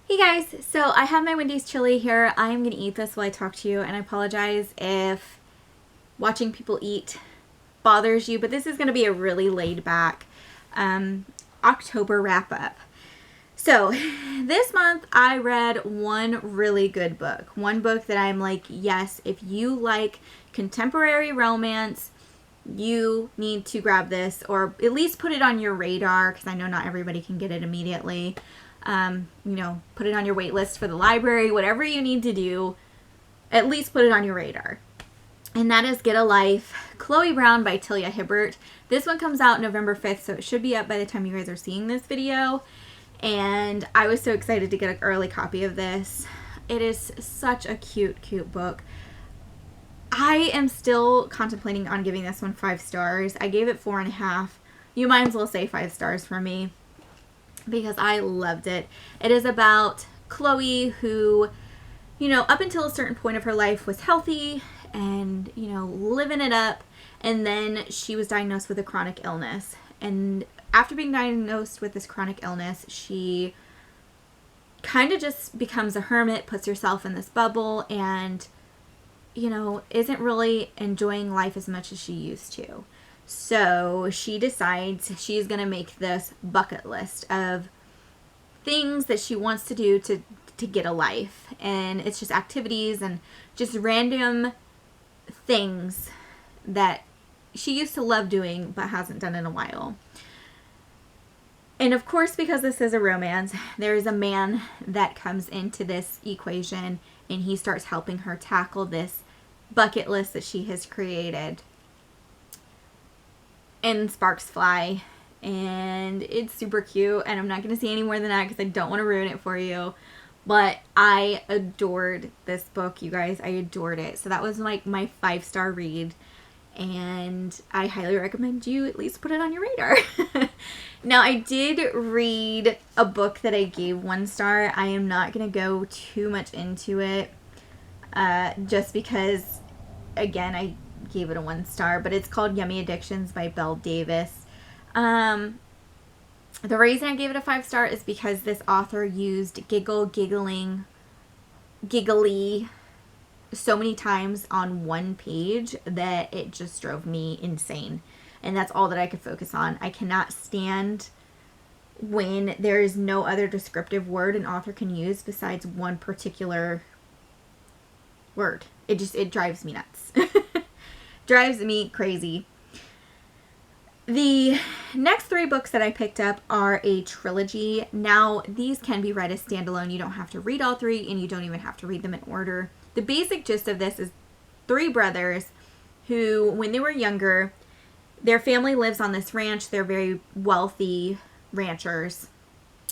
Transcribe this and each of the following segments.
Hey guys, so I have my Wendy's chili here. I'm going to eat this while I talk to you, and I apologize if watching people eat bothers you, but this is going to be a really laid back October wrap up. So this month I read one really good book. One book that I'm like, yes, if you like contemporary romance, you need to grab this, or at least put it on your radar, because I know not everybody can get it immediately. Put it on your wait list for the library, whatever you need to do, at least put it on your radar. And that is Get a Life, Chloe Brown by Talia Hibbert. This one comes out November 5th, so it should be up by the time you guys are seeing this video. And I was so excited to get an early copy of this. It is such a cute, cute book. I am still contemplating on giving this one 5 stars. I gave it 4.5. You might as well say 5 stars for me, because I loved it. It is about Chloe who, up until a certain point of her life was healthy and, living it up. And then she was diagnosed with a chronic illness. And after being diagnosed with this chronic illness, she kind of just becomes a hermit, puts herself in this bubble, and, isn't really enjoying life as much as she used to. So she decides she's going to make this bucket list of things that she wants to do to get a life. And it's just activities and just random things that she used to love doing but hasn't done in a while. And of course, because this is a romance, there is a man that comes into this equation, and he starts helping her tackle this bucket list that she has created. And sparks fly, and it's super cute, and I'm not going to say any more than that because I don't want to ruin it for you. But I adored this book, you guys. I adored it. So that was like my 5-star read, and I highly recommend you at least put it on your radar. Now, I did read a book that I gave 1 star. I am not going to go too much into it, just because, again, I gave it a 1 star, but it's called Yummy Addictions by Belle Davis. The reason I gave it a 5 star is because this author used giggly so many times on one page that it just drove me insane. And that's all that I could focus on. I cannot stand when there is no other descriptive word an author can use besides one particular word. It drives me nuts. Drives me crazy. The next 3 books that I picked up are a trilogy. Now, these can be read as standalone. You don't have to read all 3, and you don't even have to read them in order. The basic gist of this is 3 brothers who, when they were younger, their family lives on this ranch. They're very wealthy ranchers.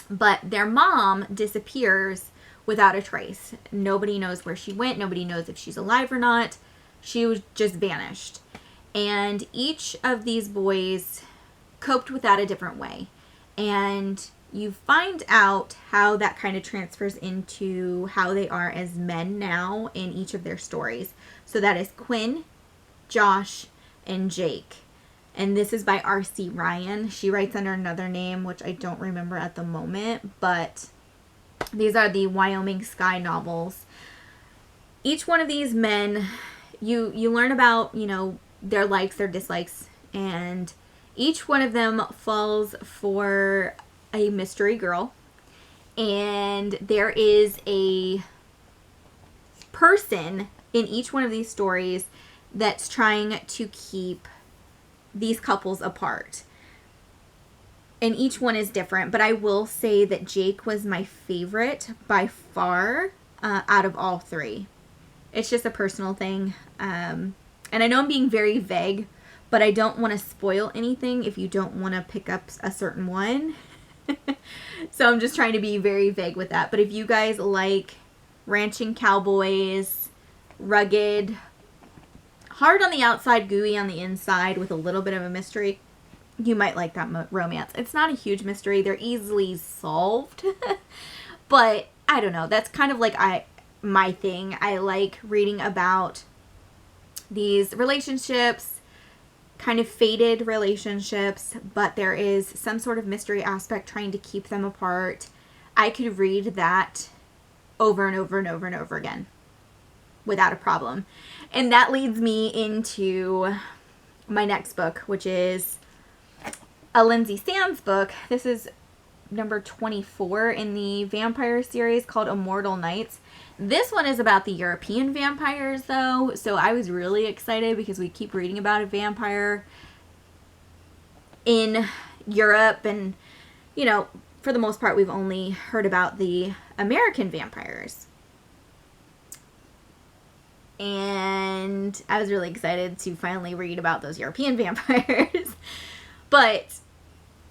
But their mom disappears without a trace. Nobody knows where she went. Nobody knows if she's alive or not. She was just vanished. And each of these boys coped with that a different way. And you find out how that kind of transfers into how they are as men now in each of their stories. So that is Quinn, Josh, and Jake. And this is by R.C. Ryan. She writes under another name, which I don't remember at the moment. But these are the Wyoming Sky novels. Each one of these men, you learn about, their likes, their dislikes, and each one of them falls for a mystery girl, and there is a person in each one of these stories that's trying to keep these couples apart, and each one is different. But I will say that Jake was my favorite by far out of all 3. It's just a personal thing. And I know I'm being very vague, but I don't want to spoil anything if you don't want to pick up a certain one. So I'm just trying to be very vague with that. But if you guys like ranching cowboys, rugged, hard on the outside, gooey on the inside, with a little bit of a mystery, you might like that romance. It's not a huge mystery. They're easily solved. But I don't know. That's kind of like my thing. I like reading about these relationships, kind of faded relationships, but there is some sort of mystery aspect trying to keep them apart. I could read that over and over and over and over again without a problem. And that leads me into my next book, which is a Lindsay Sands book. This is number 24 in the vampire series called Immortal Nights. This one is about the European vampires, though, so I was really excited because we keep reading about a vampire in Europe, and, you know, for the most part, we've only heard about the American vampires. And I was really excited to finally read about those European vampires. But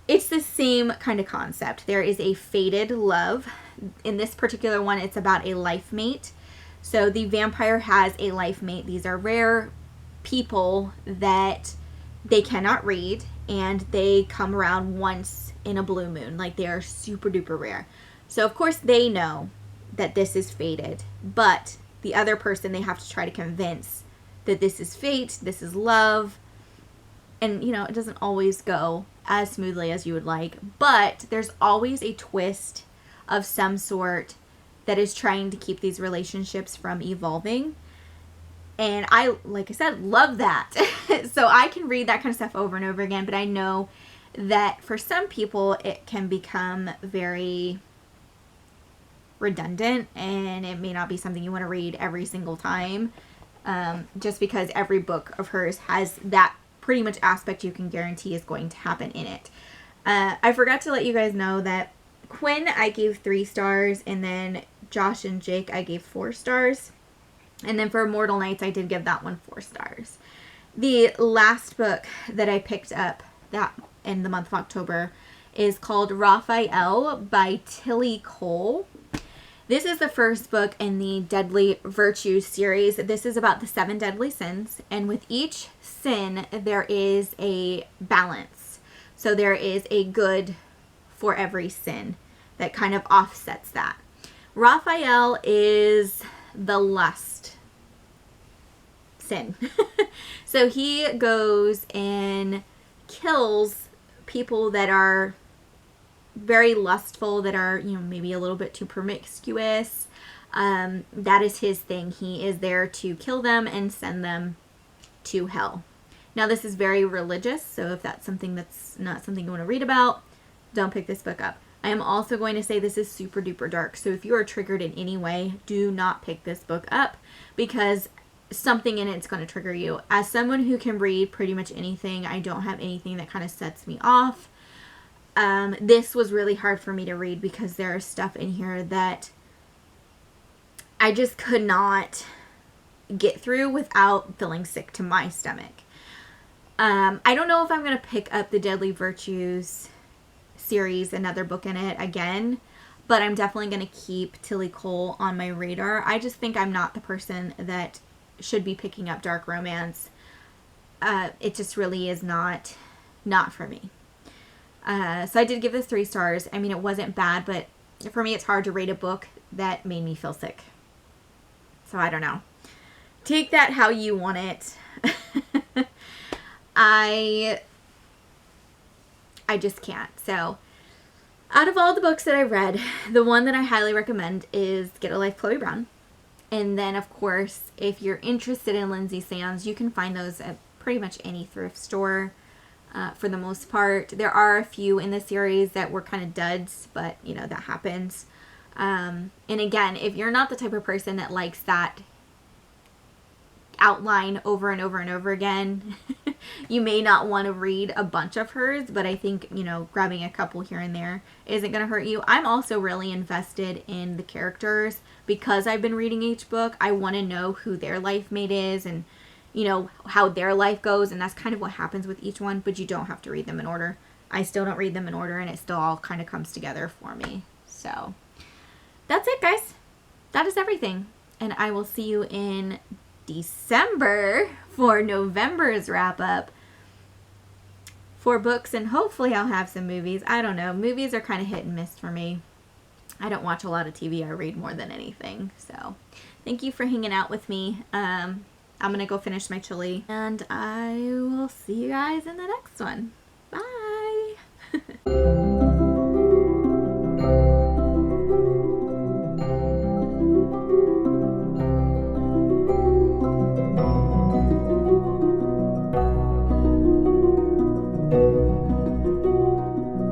it's the same kind of concept. There is a fated love. In this particular one, it's about a life mate. So the vampire has a life mate. These are rare people that they cannot read, and they come around once in a blue moon. Like, they are super duper rare. So of course they know that this is fated, but the other person, they have to try to convince that this is fate, this is love. And, you know, it doesn't always go as smoothly as you would like, but there's always a twist of some sort that is trying to keep these relationships from evolving. And I, like I said, love that. So I can read that kind of stuff over and over again, but I know that for some people it can become very redundant, and it may not be something you want to read every single time, just because every book of hers has that pretty much aspect you can guarantee is going to happen in it. I forgot to let you guys know that Quinn I gave 3 stars, and then Josh and Jake I gave 4 stars, and then for Immortal Nights I did give that one 4 stars. The last book that I picked up that in the month of October is called Raphael by Tilly Cole. This is the first book in the Deadly Virtues series. This is about the 7 deadly sins, and with each sin there is a balance. So there is a good for every sin that kind of offsets that. Raphael is the lust sin. So he goes and kills people that are very lustful, that are, you know, maybe a little bit too promiscuous. That is his thing. He is there to kill them and send them to hell. Now, this is very religious, so if that's something that's not something you want to read about, don't pick this book up. I am also going to say this is super duper dark, so if you are triggered in any way, do not pick this book up, because something in it's going to trigger you. As someone who can read pretty much anything, I don't have anything that kind of sets me off. This was really hard for me to read because there is stuff in here that I just could not get through without feeling sick to my stomach. I don't know if I'm going to pick up the Deadly Virtues series, another book in it again, but I'm definitely going to keep Tilly Cole on my radar. I just think I'm not the person that should be picking up dark romance. It just really is not for me. So I did give this 3 stars. I mean, it wasn't bad, but for me, it's hard to rate a book that made me feel sick. So I don't know. Take that how you want it. I just can't. So out of all the books that I read, the one that I highly recommend is Get a Life, Chloe Brown. And then, of course, if you're interested in Lindsay Sands, you can find those at pretty much any thrift store. For the most part, there are a few in the series that were kind of duds, but you know, that happens. And again, if you're not the type of person that likes that outline over and over and over again, you may not want to read a bunch of hers, but I think, you know, grabbing a couple here and there isn't going to hurt you. I'm also really invested in the characters because I've been reading each book. I want to know who their life mate is and, you know, how their life goes, and that's kind of what happens with each one, but you don't have to read them in order. I still don't read them in order, and it still all kind of comes together for me. So that's it, guys. That is everything, and I will see you in December for November's wrap-up for books, and hopefully I'll have some movies. I don't know. Movies are kind of hit and miss for me. I don't watch a lot of TV. I read more than anything. So thank you for hanging out with me. I'm going to go finish my chili, and I will see you guys in the next one. Bye!